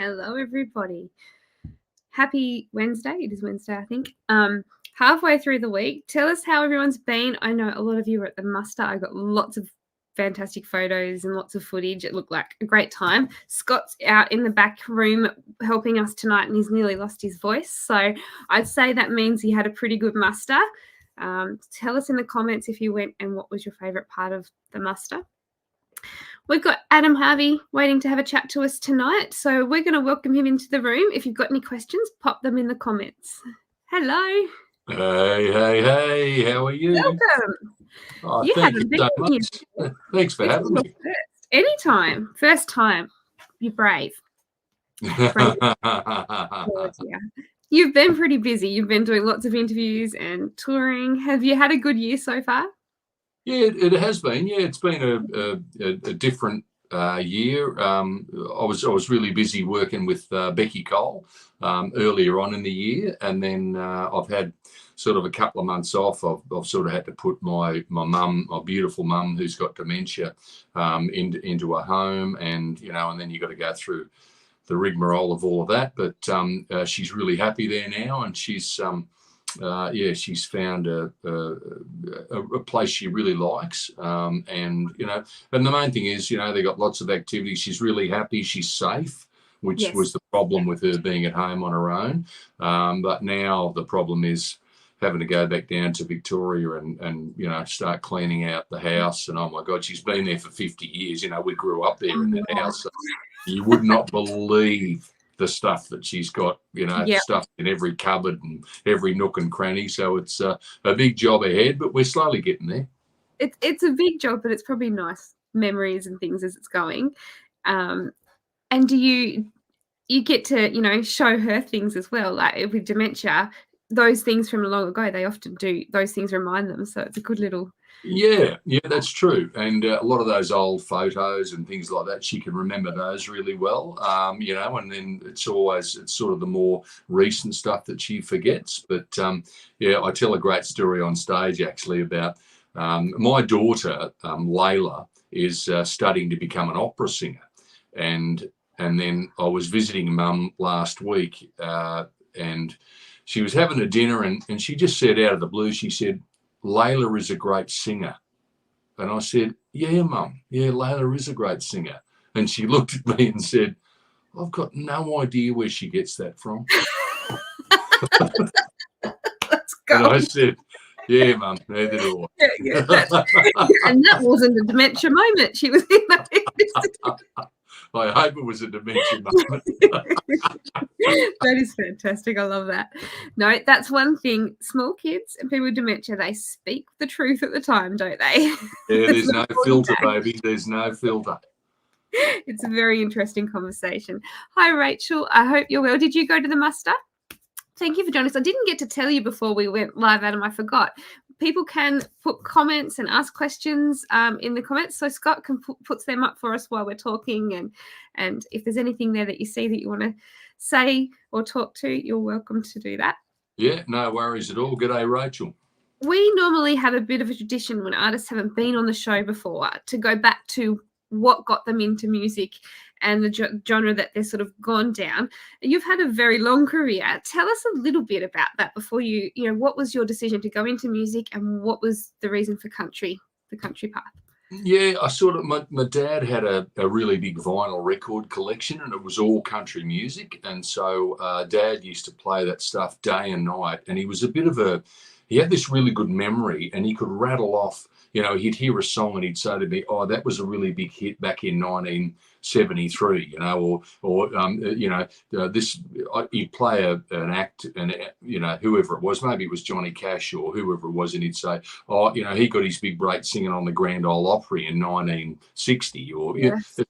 Hello, everybody. Happy Wednesday. It is Wednesday, I think. Halfway through the week. Tell us how everyone's been. I know a lot of you were at the muster. I got lots of fantastic photos and lots of footage. It looked like a great time. Scott's out in the back room helping us tonight, and he's nearly lost his voice. So I'd say that means he had a pretty good muster. Tell us in the comments if you went and what was your favourite part of the muster. We've got Adam Harvey waiting to have a chat to us tonight, so we're going to welcome him into the room. If you've got any questions, pop them in the comments. Hello. Hey, how are you? Welcome. Oh, thank you so much. Thanks for having me. Anytime. First time. You're brave. You've been pretty busy. You've been doing lots of interviews and touring. Have you had a good year so far? Yeah, it has been. Yeah, it's been a different year. I was really busy working with Becky Cole earlier on in the year, and then I've had sort of a couple of months off. I've sort of had to put my mum, my beautiful mum who's got dementia, into a home, and and then you got to go through the rigmarole of all of that. But she's really happy there now, and she's she's found a place she really likes, and the main thing is they got lots of activities. She's really happy. She's safe, which was the problem with her being at home on her own. But now the problem is having to go back down to Victoria and start cleaning out the house. And oh my God, she's been there for 50 years. We grew up there in that house. So you would not believe the stuff that she's got, stuff in every cupboard and every nook and cranny. So it's a big job ahead, but we're slowly getting there. It's a big job, but it's probably nice memories and things as it's going. And do you get to, show her things as well? Like with dementia, those things from long ago, they often do. Those things remind them. So it's a good little... Yeah, that's true. And a lot of those old photos and things like that, she can remember those really well, and then it's sort of the more recent stuff that she forgets. But I tell a great story on stage actually about my daughter, Layla, is studying to become an opera singer. And then I was visiting Mum last week and she was having a dinner and she just said out of the blue, she said, "Layla is a great singer." And I said, "Yeah, Mum. Yeah, Layla is a great singer." And she looked at me and said, "I've got no idea where she gets that from." Let's go. And I said, "Yeah, Mum, neither do I." And that wasn't a dementia moment. She was in that. I hope it was a dementia moment. That is fantastic. I love that. No, that's one thing. Small kids and people with dementia, they speak the truth at the time, don't they? Yeah, there's no filter, baby. There's no filter. It's a very interesting conversation. Hi, Rachel. I hope you're well. Did you go to the muster? Thank you for joining us. I didn't get to tell you before we went live, Adam. I forgot. People can put comments and ask questions in the comments. So Scott can puts them up for us while we're talking. And if there's anything there that you see that you want to say or talk to, you're welcome to do that. Yeah, no worries at all. G'day, Rachel. We normally have a bit of a tradition when artists haven't been on the show before to go back to what got them into music and the genre that they're sort of gone down. You've had a very long career. Tell us a little bit about that before what was your decision to go into music and what was the reason for the country path? Yeah, I sort of, my dad had a really big vinyl record collection and it was all country music. And so Dad used to play that stuff day and night. And he was he had this really good memory and he could rattle off, he'd hear a song and he'd say to me, "Oh, that was a really big hit back in 1973, he'd play an act and, whoever it was, maybe it was Johnny Cash or whoever it was, and he'd say, "Oh, he got his big break singing on the Grand Ole Opry in 1960, or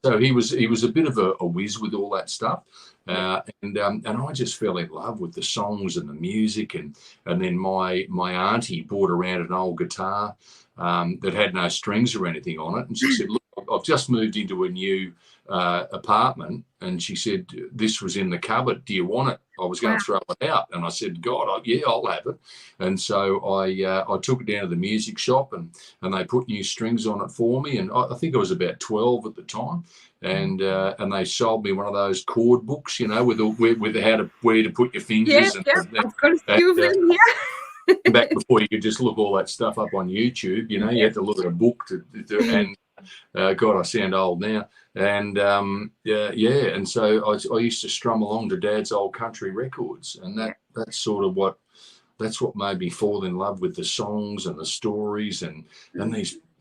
so he was a bit of a whiz with all that stuff. And I just fell in love with the songs and the music, and then my auntie brought around an old guitar that had no strings or anything on it, and she said, "Look, I've just moved into a new apartment, and she said, this was in the cupboard. Do you want it? I was going to throw it out, and I said, God, yeah, I'll have it. And so I took it down to the music shop, and they put new strings on it for me. And I think I was about 12 at the time, and they sold me one of those chord books, with where to put your fingers. I've got a few of them here. Back before you could just look all that stuff up on YouTube, you had to look at a book and God, I sound old now. And and so I used to strum along to Dad's old country records, and that's sort of what made me fall in love with the songs and the stories and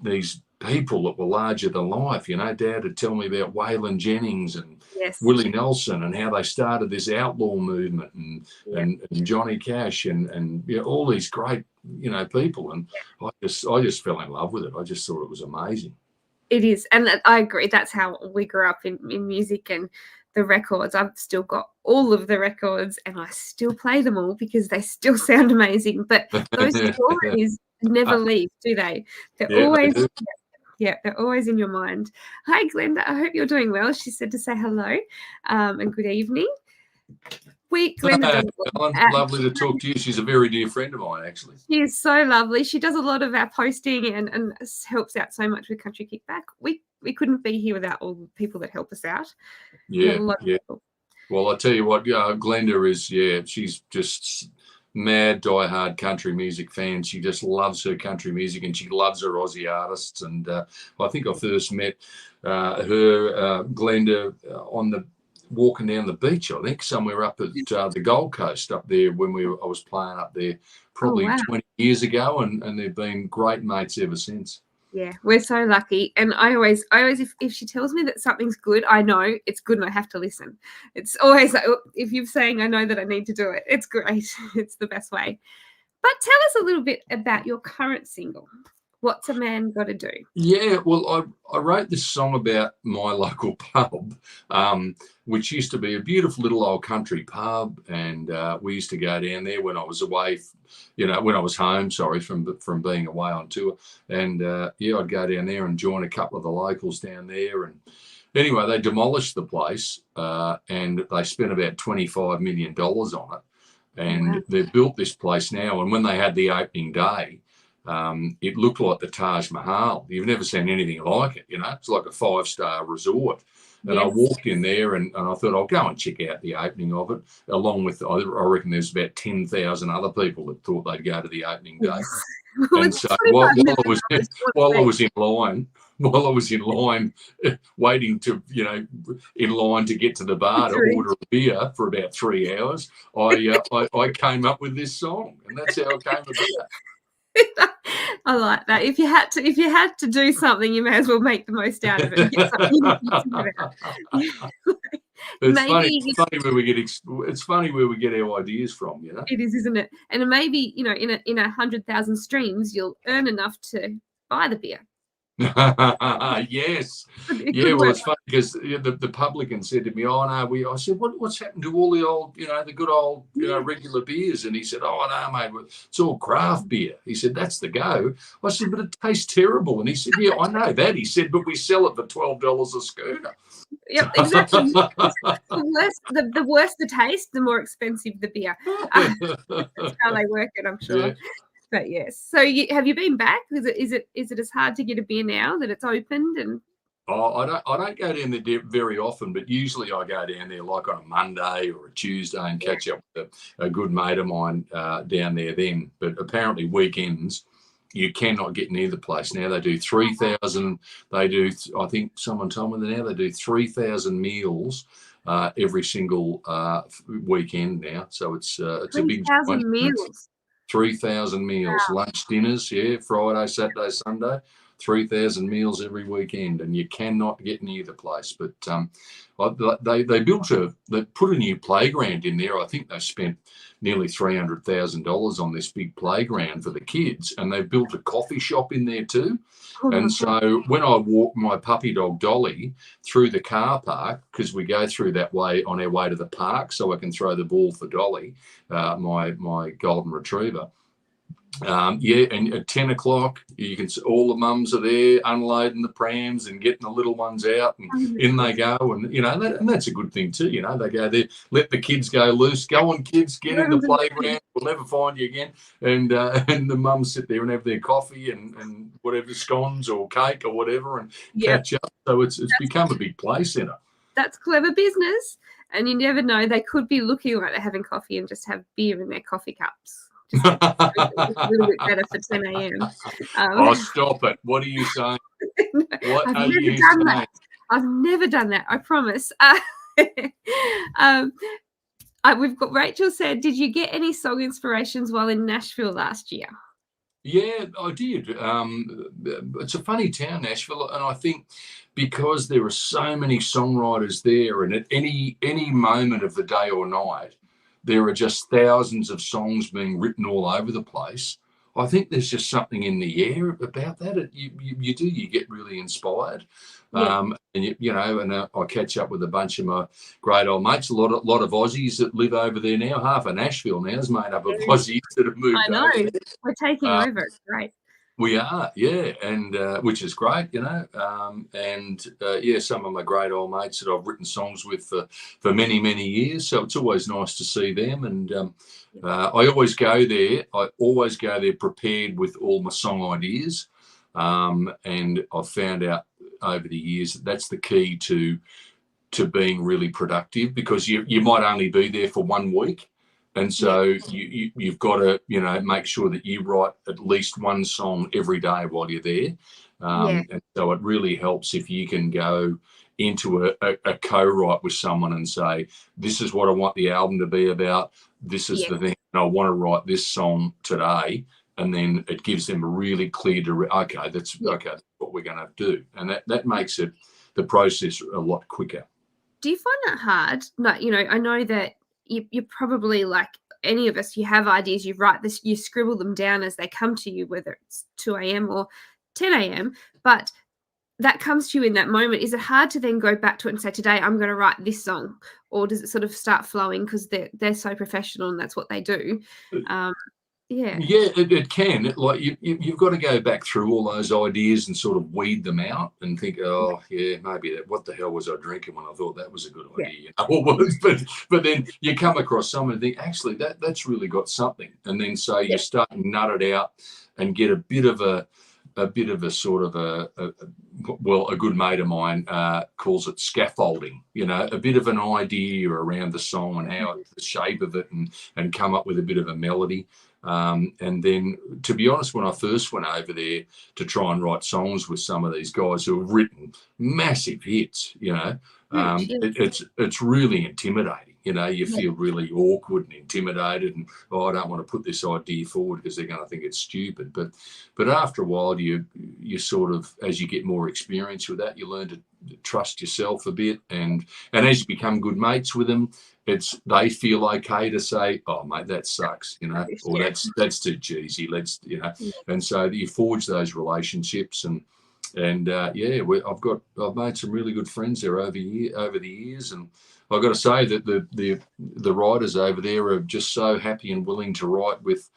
these people that were larger than life. Dad would tell me about Waylon Jennings and Willie Nelson and how they started this outlaw movement and Johnny Cash and all these great people, and I just fell in love with it. I just thought it was amazing. It is, and I agree. That's how we grew up in music and the records. I've still got all of the records, and I still play them all because they still sound amazing. But those stories never leave, do they? They're always. They're always in your mind. Hi, Glenda. I hope you're doing well. She said to say hello and good evening. Glenda, lovely to talk to you. She's a very dear friend of mine, actually. She is so lovely. She does a lot of our posting and helps out so much with Country Kickback. We couldn't be here without all the people that help us out. Yeah. Well, I tell you what, Glenda is, she's just mad diehard country music fan. She just loves her country music, and she loves her Aussie artists. And I think I first met her, Glenda, walking down the beach, I think, somewhere up at the Gold Coast up there when I was playing up there probably 20 years ago, and they've been great mates ever since. Yeah, we're so lucky. And I always if she tells me that something's good, I know it's good and I have to listen. It's always like, if you're saying I know that I need to do it, it's great. It's the best way. But tell us a little bit about your current single. What's a Man Gotta Do? Yeah, well, I wrote this song about my local pub, which used to be a beautiful little old country pub, and we used to go down there when I was away, when I was home, from being away on tour, and I'd go down there and join a couple of the locals down there, and anyway, they demolished the place, and they spent about $25 million on it, and they've built this place now, and when they had the opening day, it looked like the Taj Mahal. You've never seen anything like it, It's like a 5-star resort. And I walked in there and I thought I'll go and check out the opening of it, along with, I reckon there's about 10,000 other people that thought they'd go to the opening day. And so while I was in line waiting to, in line to get to the bar to order a beer for about 3 hours, I came up with this song, and that's how it came about. I like that. If you had to do something, you may as well make the most out of it. It's funny where we get our ideas from, It is, isn't it? And maybe in 100,000 streams, you'll earn enough to buy the beer. Yes. Yeah, well, it's funny because the publican said to me, I said, what's happened to all the old, the good old, regular beers? And he said, oh, no, mate, it's all craft beer. He said, that's the go. I said, but it tastes terrible. And he said, yeah, I know that. He said, but we sell it for $12 a schooner. Yep, exactly. The worse the taste, the more expensive the beer. That's how they work it, I'm sure. Yeah. But yes, so have you been back? Is it as hard to get a beer now that it's opened? And I don't go down there very often, but usually I go down there like on a Monday or a Tuesday and catch up with a good mate of mine down there then. But apparently weekends you cannot get near the place now. They do 3,000. They do. I think someone told me that now they do 3,000 meals every single weekend now. So it's a big 3,000 meals. 3,000 meals, lunch, dinners, Friday, Saturday, Sunday, 3,000 meals every weekend, and you cannot get near the place. But they put a new playground in there. I think they spent nearly $300,000 on this big playground for the kids, and they built a coffee shop in there too. And so when I walk my puppy dog Dolly through the car park, because we go through that way on our way to the park, so I can throw the ball for Dolly, my golden retriever. Yeah, and at 10 o'clock, you can see all the mums are there unloading the prams and getting the little ones out, and in they go. And, and that's a good thing too. They go there, let the kids go loose. Go on, kids, get in the playground. We'll never find you again. And and the mums sit there and have their coffee and whatever, scones or cake or whatever, and catch up. So it's become a big play centre. That's clever business. And you never know, they could be looking like they're having coffee and just have beer in their coffee cups. Just a little bit better for 10 a.m. Oh, stop it. What are you saying? What I've are never you done saying? that. I've never done that, I promise. We've got Rachel said, did you get any song inspirations while in Nashville last year? Yeah, I did. It's a funny town, Nashville, and I think because there are so many songwriters there, and at any moment of the day or night, there are just thousands of songs being written all over the place. I think there's just something in the air about that. You get really inspired. Yeah. And I catch up with a bunch of my great old mates. A lot of Aussies that live over there now. Half of Nashville now is made up of Aussies that have moved over. I know. We're taking over. It's great. We are, yeah, and which is great, some of my great old mates that I've written songs with for many, many years. So it's always nice to see them. And I always go there. Prepared with all my song ideas. And I've found out over the years that's the key to being really productive, because you might only be there for 1 week. And so you've got to, make sure that you write at least one song every day while you're there. And so it really helps if you can go into a co-write with someone and say, this is what I want the album to be about. This is the thing. And I want to write this song today. And then it gives them a really clear, that's what we're going to do. And that makes the process a lot quicker. Do you find that hard? No, I know that you're probably like any of us, you have ideas, you write this, you scribble them down as they come to you, whether it's 2 a.m. or 10 a.m. But that comes to you in that moment. Is it hard to then go back to it and say, today I'm going to write this song? Or does it sort of start flowing because they're so professional and that's what they do? Yeah, it can. Like you've got to go back through all those ideas and sort of weed them out and think, maybe what the hell was I drinking when I thought that was a good idea? But then you come across someone and think, actually, that's really got something. And then so you start to nut it out and get a bit of a sort of a good mate of mine calls it scaffolding, a bit of an idea around the song and how the shape of it and come up with a bit of a melody. And then, to be honest, when I first went over there to try and write songs with some of these guys who have written massive hits, it's really intimidating. You feel really awkward and intimidated, and I don't want to put this idea forward because they're going to think it's stupid. But after a while, you sort of, as you get more experience with that, you learn to trust yourself a bit, and as you become good mates with them, they feel okay to say, oh mate, that sucks, or that's too cheesy, and so you forge those relationships, and I've made some really good friends there over the years, and I've got to say that the writers over there are just so happy and willing to write with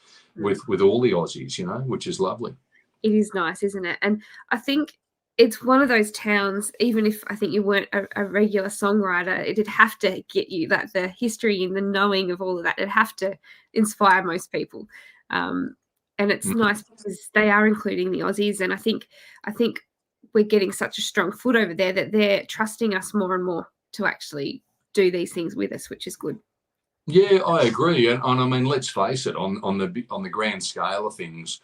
all the Aussies, which is lovely. It is nice, isn't it? And I think it's one of those towns, even if I think you weren't a regular songwriter, it'd have to get you the history and the knowing of all of that. It'd have to inspire most people. And it's nice because they are including the Aussies. And I think we're getting such a strong foot over there that they're trusting us more and more to actually do these things with us, which is good. Yeah, I agree. And I mean, let's face it, on the grand scale of things,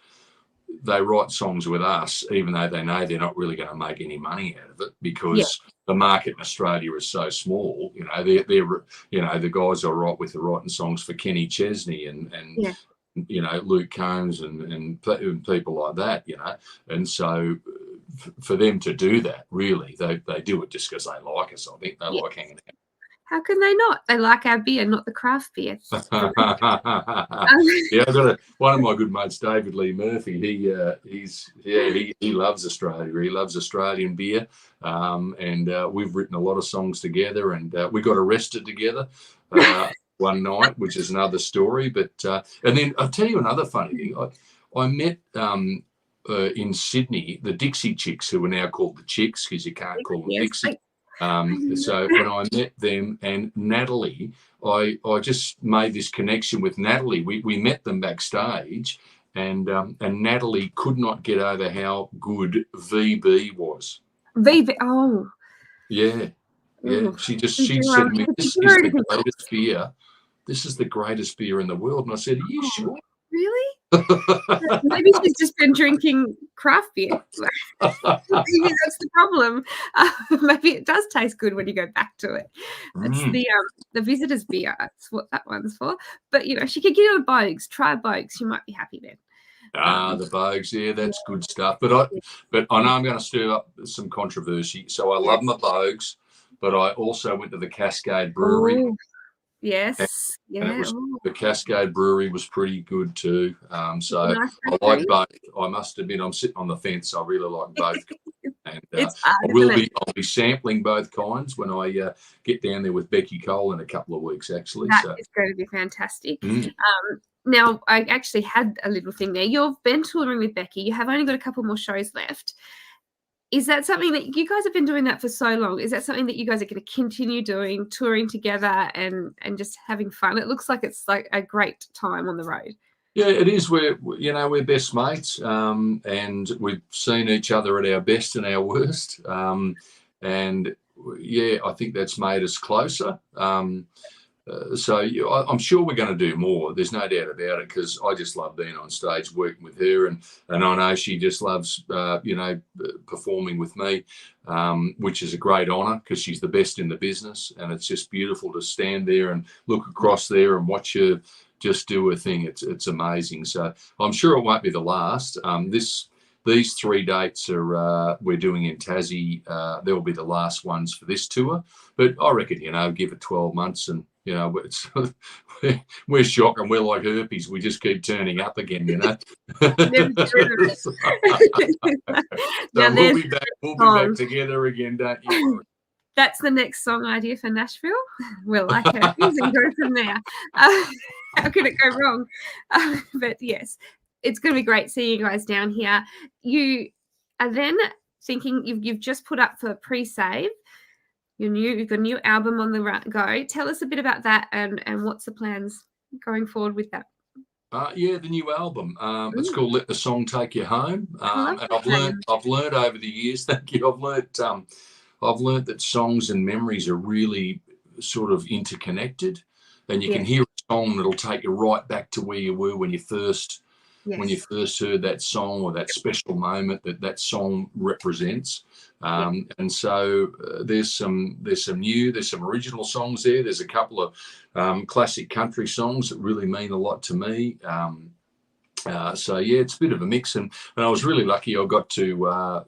they write songs with us, even though they know they're not really going to make any money out of it because the market in Australia is so small. They're the guys I write with are writing songs for Kenny Chesney and Luke Combs and people like that. And so for them to do that, really, they do it just because they like us. I think they like hanging out. How can they not? They like our beer, not the craft beer. I've got one of my good mates, David Lee Murphy. He loves Australia. He loves Australian beer, and we've written a lot of songs together. And we got arrested together one night, which is another story. But and then I'll tell you another funny thing. I met in Sydney the Dixie Chicks, who are now called the Chicks because you can't call them Yes. Dixie. So when I met them and Natalie, I just made this connection with Natalie. We met them backstage, and Natalie could not get over how good VB was. VB. Oh. Yeah. Ooh. She said to me, "This is the greatest beer. This is the greatest beer in the world." And I said, "Are you sure?" Really? Maybe she's just been drinking craft beer. Maybe that's the problem. Maybe it does taste good when you go back to it. It's the visitor's beer. That's what that one's for. But she could get on Bogues. Try Bogues. You might be happy then. The Bogues, yeah, that's good stuff. But I know I'm going to stir up some controversy. So I love my Bogues, but I also went to the Cascade Brewery. Oh, yes, and the Cascade Brewery was pretty good too. So nice, I like both. I must admit, I'm sitting on the fence. I really like both. And I'll be sampling both kinds when I get down there with Becky Cole in a couple of weeks, actually. It's going to be fantastic. Now, I actually had a little thing there. You've been touring with Becky. You have only got a couple more shows left. Is that something that you guys have been doing that for so long? Is that something that you guys are going to continue doing, touring together and just having fun? It looks like it's like a great time on the road. Yeah, it is. We're best mates, and we've seen each other at our best and our worst. And yeah, I think that's made us closer. So I'm sure we're going to do more. There's no doubt about it, because I just love being on stage working with her, and I know she just loves performing with me, which is a great honour because she's the best in the business, and it's just beautiful to stand there and look across there and watch her just do her thing. It's amazing. So I'm sure it won't be the last. These 3 dates are we're doing in Tassie. They'll be the last ones for this tour, but I reckon give it 12 months and. We're shocked and we're like herpes. We just keep turning up again, So we'll be back together again, don't you worry. That's the next song idea for Nashville. We're like herpes and go from there. How could it go wrong? But yes, it's going to be great seeing you guys down here. You are then thinking you've just put up for pre-save. You've got a new album on the go. Tell us a bit about that and what's the plans going forward with that? The new album. It's called "Let the Song Take You Home." And I've learned over the years. Thank you. I've learned that songs and memories are really sort of interconnected, and you can hear a song that'll take you right back to where you were when you first heard that song, or that special moment that song represents. And so there's some original songs there. There's a couple of classic country songs that really mean a lot to me. So yeah, it's a bit of a mix, and I was really lucky. I got to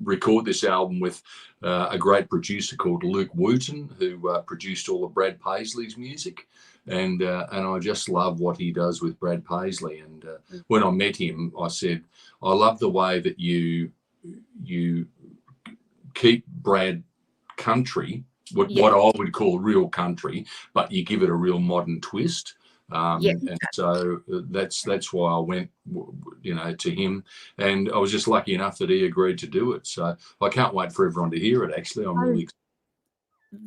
record this album with a great producer called Luke Wooten, who produced all of Brad Paisley's music. And I just love what he does with Brad Paisley. And when I met him, I said, I love the way that you keep Brad country, what I would call real country, but you give it a real modern twist. And so that's why I went, to him, and I was just lucky enough that he agreed to do it. So I can't wait for everyone to hear it. Actually, I'm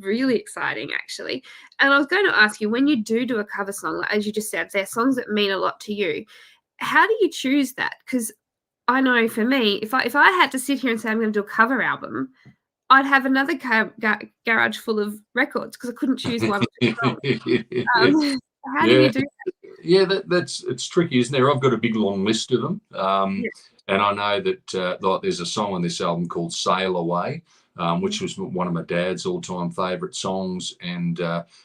really exciting, actually. And I was going to ask you, when you do a cover song, as you just said, they're songs that mean a lot to you. How do you choose that? Because I know for me, if I had to sit here and say I'm going to do a cover album, I'd have another garage full of records because I couldn't choose one. How do you do that? Yeah, it's tricky, isn't there? I've got a big long list of them, and I know that there's a song on this album called "Sail Away," which was one of my dad's all-time favourite songs. And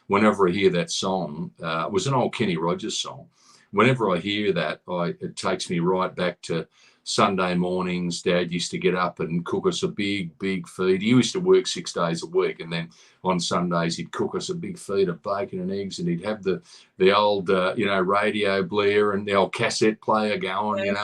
whenever I hear that song, it was an old Kenny Rogers song. Whenever I hear that, it takes me right back to Sunday mornings. Dad used to get up and cook us a big feed. He used to work 6 days a week, and then on Sundays he'd cook us a big feed of bacon and eggs, and he'd have the old radio blare and the old cassette player going,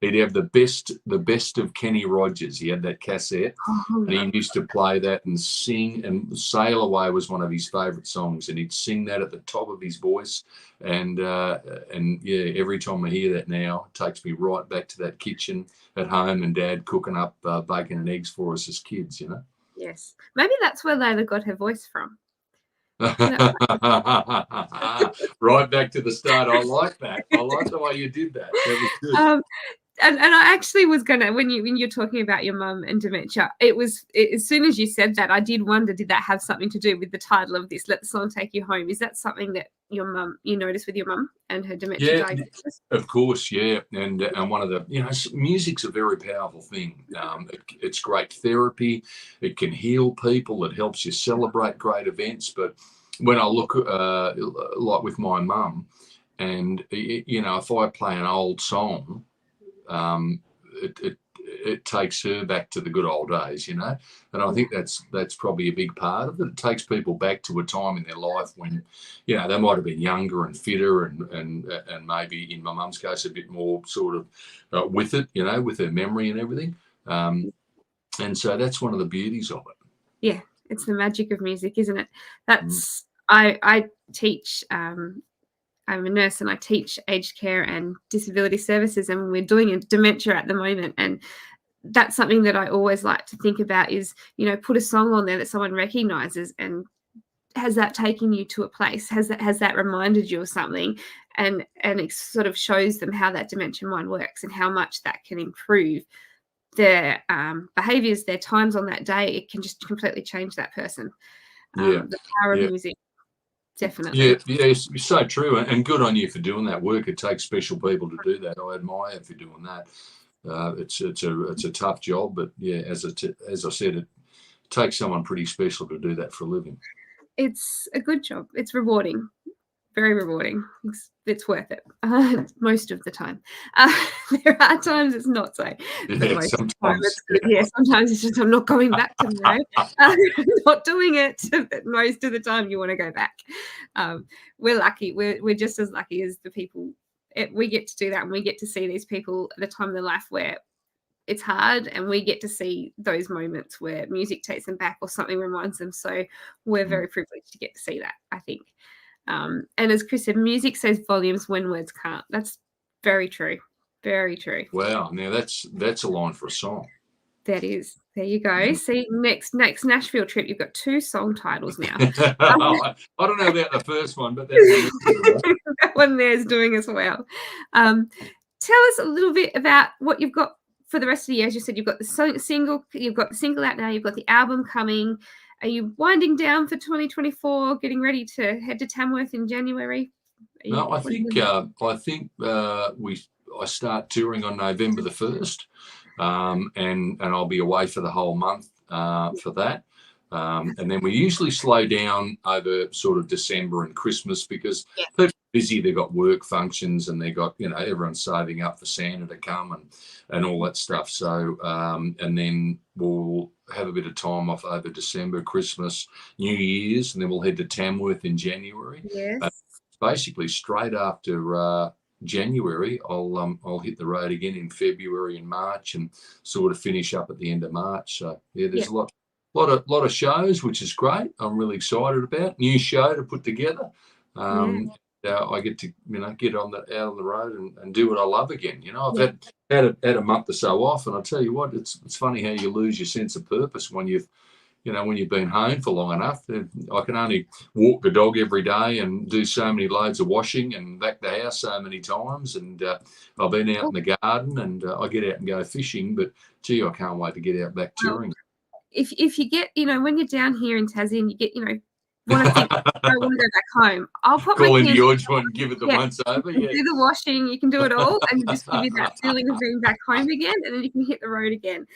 he'd have the best of Kenny Rogers. He had that cassette, Oh, and he used to play that and sing. And "Sail Away" was one of his favourite songs, and he'd sing that at the top of his voice. And yeah, every time I hear that now, it takes me right back to that kitchen at home and Dad cooking up bacon and eggs for us as kids. You know. yes. Maybe that's where Layla got her voice from. Right back to the start. I like that. I like the way you did that. That was good. And I actually was gonna, when you're talking about your mum and dementia, as soon as you said that, I did wonder, did that have something to do with the title of this, "Let the Song Take You Home"? Is that something that you noticed with your mum and her dementia diagnosis? Of course, yeah. And one of the, music's a very powerful thing. It's great therapy. It can heal people. It helps you celebrate great events. But when I look like with my mum, and if I play an old song, it takes her back to the good old days, and I think that's probably a big part of it. It takes people back to a time in their life when, they might have been younger and fitter and maybe in my mum's case a bit more sort of with it, with her memory and everything. And so that's one of the beauties of it. Yeah, it's the magic of music, isn't it? That's I teach. I'm a nurse and I teach aged care and disability services, and we're doing a dementia at the moment. And that's something that I always like to think about is, put a song on there that someone recognizes, and has that taken you to a place? Has that reminded you of something? And it sort of shows them how that dementia mind works and how much that can improve their behaviors, their times on that day. It can just completely change that person. The power of music. Definitely. Yeah, it's so true, and good on you for doing that work. It takes special people to do that. I admire you for doing that. It's a tough job, but yeah, as I said, it takes someone pretty special to do that for a living. It's a good job. It's rewarding, very rewarding. It's worth it most of the time. There are times it's not so. But most of the time it's good. Yeah, sometimes it's just I'm not going back tomorrow. Not doing it. But most of the time you want to go back. We're lucky. We're just as lucky as the people. We get to do that, and we get to see these people at a time in their life where it's hard, and we get to see those moments where music takes them back or something reminds them. So we're very privileged to get to see that, I think. And as Chris said, music says volumes when words can't. That's very true. Very true. Wow. Now that's a line for a song. That is. There you go. See, next Nashville trip, you've got 2 song titles now. I don't know about the first one, but that one there's doing as well. Tell us a little bit about what you've got for the rest of the year. As you said, you've got the single out now, you've got the album coming. Are you winding down for 2024, getting ready to head to Tamworth in January? No, I think I start touring on November the 1st, and I'll be away for the whole month for that. And then we usually slow down over sort of December and Christmas because people are busy. They've got work functions and they got, everyone's saving up for Santa to come and all that stuff. So, and then we'll have a bit of time off over December, Christmas, New Year's, and then we'll head to Tamworth in January. Yes. Basically straight after January, I'll hit the road again in February and March and sort of finish up at the end of March. So there's a lot of shows, which is great. I'm really excited about new show to put together. I get to get out on the road and do what I love again. I've had a month or so off, and I tell you what, it's funny how you lose your sense of purpose when you've been home for long enough. I can only walk the dog every day and do so many loads of washing and back the house so many times. And I've been out in the garden, and I get out and go fishing. But gee, I can't wait to get out back touring. If you get, when you're down here in Tassie and you get, want to think, I want to go back home, I'll pop call into your joint and give it the once over. You can do the washing, you can do it all, and just give you that feeling of being back home again, and then you can hit the road again.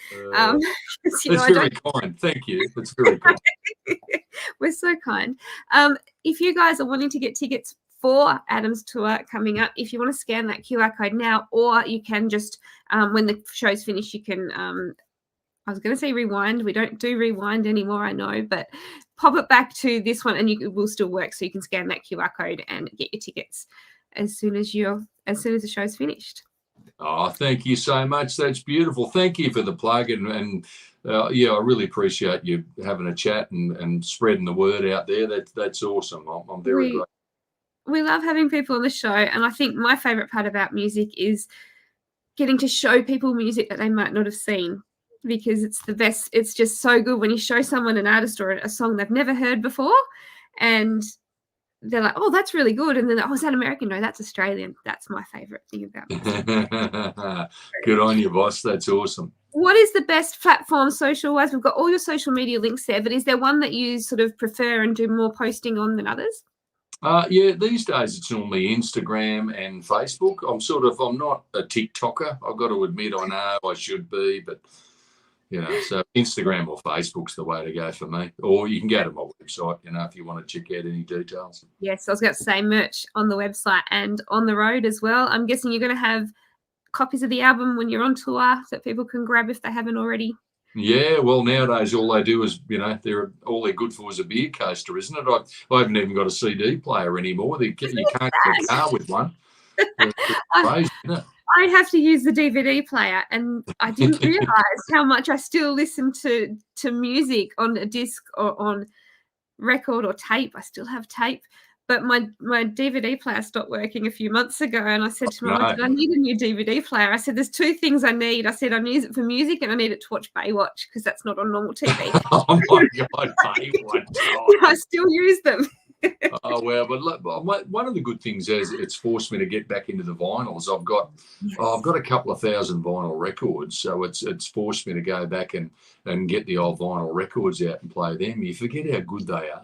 That's very kind. Thank you. That's very kind. We're so kind. If you guys are wanting to get tickets for Adam's tour coming up, if you want to scan that QR code now, or you can just, when the show's finished, you can, I was going to say rewind. We don't do rewind anymore, I know, but pop it back to this one and it will still work. So you can scan that QR code and get your tickets as soon as the show's finished. Oh, thank you so much. That's beautiful. Thank you for the plug, and yeah, I really appreciate you having a chat and spreading the word out there. That's awesome. I'm very We grateful. we love having people on the show, and I think my favorite part about music is getting to show people music that they might not have seen, because it's the best. It's just so good when you show someone an artist or a song they've never heard before, and they're like, "Oh, that's really good," and then, "Oh, is that American? No, that's Australian." That's my favorite thing about music. Good on you, boss. That's awesome. What is the best platform social wise? We've got all your social media links there, but is there one that you sort of prefer and do more posting on than others? Yeah, these days it's normally Instagram and Facebook. I'm not a TikToker. I've got to admit, I know I should be, but so Instagram or Facebook's the way to go for me. Or you can go to my website, if you want to check out any details. Yes, I was going to say merch on the website and on the road as well. I'm guessing you're going to have copies of the album when you're on tour that people can grab if they haven't already. Yeah, well, nowadays all they do is, all they're good for is a beer coaster, isn't it? I haven't even got a CD player anymore. You can't get a car with one. It's crazy, isn't it? I have to use the DVD player, and I didn't realize how much I still listen to music on a disc or on record or tape. I still have tape, but my DVD player stopped working a few months ago, and I said to my mum, I need a new DVD player. I said, there's two things I need. I said, I need it for music and I need it to watch Baywatch, because that's not on normal TV. Oh my God, Baywatch. I still use them. Oh, well, but look, one of the good things is it's forced me to get back into the vinyls. I've got a couple of thousand vinyl records, so it's forced me to go back and get the old vinyl records out and play them. You forget how good they are.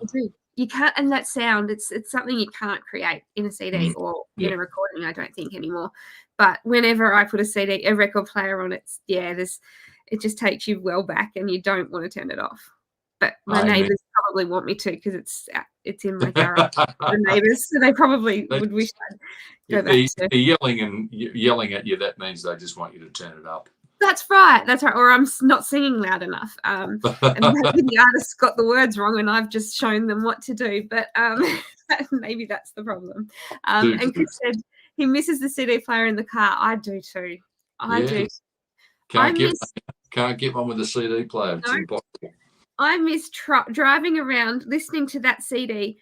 You can't, and that sound, it's something you can't create in a CD or in a recording, I don't think, anymore. But whenever I put a record player on, it just takes you well back, and you don't want to turn it off. But my neighbours probably want me to, because it's in my garage. The neighbours, so they probably would wish I'd go back to. Yelling at you, that means they just want you to turn it up. That's right. Or I'm not singing loud enough. And maybe the artist got the words wrong, and I've just shown them what to do. But maybe that's the problem. And Chris said he misses the CD player in the car. I do too. I do. Can't get one with a CD player. It's impossible. I miss driving around listening to that CD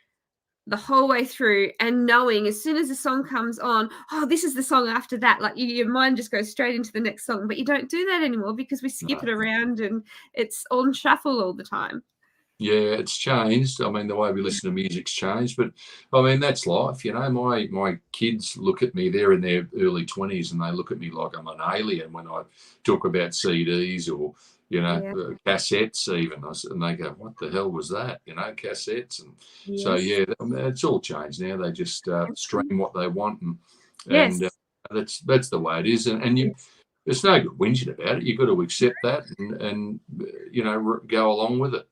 the whole way through, and knowing as soon as the song comes on, oh, this is the song after that. Like your mind just goes straight into the next song. But you don't do that anymore, because we skip it around and it's on shuffle all the time. Yeah, it's changed. I mean, the way we listen to music's changed, but I mean, that's life. My kids look at me, they're in their early 20s, and they look at me like I'm an alien when I talk about CDs or, cassettes even. And they go, what the hell was that? Cassettes. And so, it's all changed now. They just stream what they want. And that's the way it is. And there's no good whinging about it. You've got to accept that and go along with it.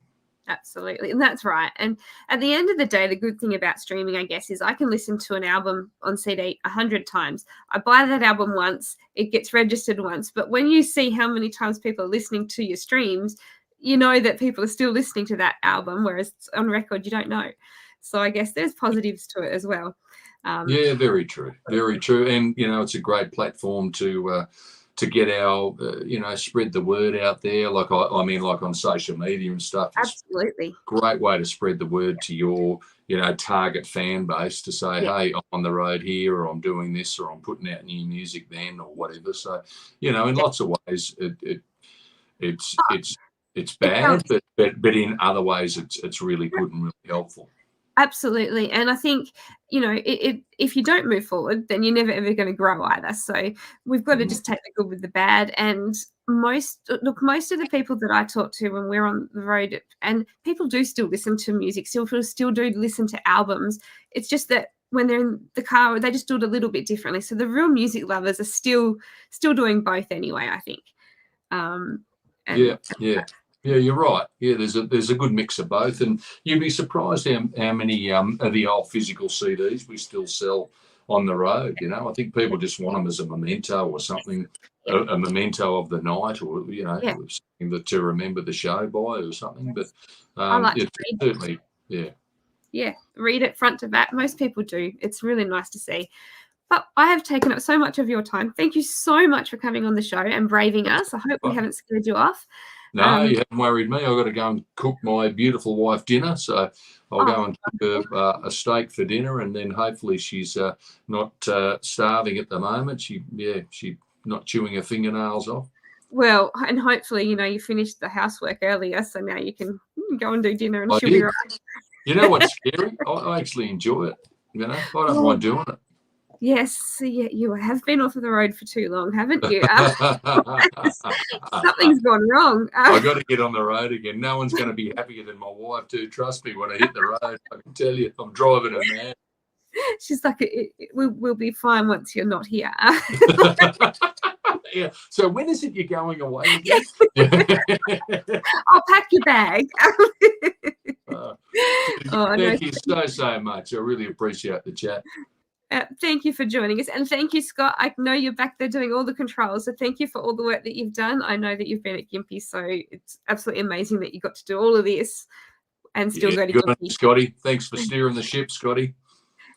Absolutely. And that's right. And at the end of the day, the good thing about streaming, I guess, is I can listen to an album on CD 100 times. I buy that album once, it gets registered once. But when you see how many times people are listening to your streams, you know that people are still listening to that album, whereas on record, you don't know. So I guess there's positives to it as well. Yeah, very true. Very true. And, it's a great platform to get our, spread the word out there. Like on social media and stuff. Absolutely. Great way to spread the word to your, target fan base, to say, hey, I'm on the road here, or I'm doing this, or I'm putting out new music then, or whatever. So, in lots of ways, it's bad, but in other ways, it's really good and really helpful. Absolutely. And I think, if you don't move forward, then you're never, ever going to grow either. So we've got to just take the good with the bad. And most of the people that I talk to when we're on the road, and people do still listen to music, still do listen to albums. It's just that when they're in the car, they just do it a little bit differently. So the real music lovers are still doing both anyway, I think. Yeah, you're right. Yeah, there's a good mix of both, and you'd be surprised how many of the old physical CDs we still sell on the road. I think people just want them as a memento or something, a memento of the night, or something to remember the show by or something. But certainly, read it front to back. Most people do. It's really nice to see. But I have taken up so much of your time. Thank you so much for coming on the show and braving us. I hope we haven't scared you off. No, you haven't worried me. I've got to go and cook my beautiful wife dinner. So I'll go and cook her a steak for dinner, and then hopefully she's not starving at the moment. She's not chewing her fingernails off. Well, and hopefully, you finished the housework earlier, so now you can go and do dinner and she'll be right. You know what's scary? I actually enjoy it. I don't mind doing it. Yes, you have been off of the road for too long, haven't you? Something's gone wrong. I got to get on the road again. No one's going to be happier than my wife too. Trust me, when I hit the road, I can tell you, I'm driving her mad. She's like, we'll be fine once you're not here. Yeah. So when is it you're going away? I'll pack your bag. Thank you so much. I really appreciate the chat. Thank you for joining us. And thank you, Scott. I know you're back there doing all the controls. So thank you for all the work that you've done. I know that you've been at Gympie, so it's absolutely amazing that you got to do all of this and still go to Gympie. Scotty, thanks for steering the ship, Scotty.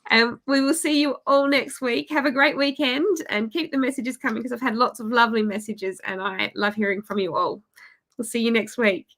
And we will see you all next week. Have a great weekend and keep the messages coming, because I've had lots of lovely messages and I love hearing from you all. We'll see you next week.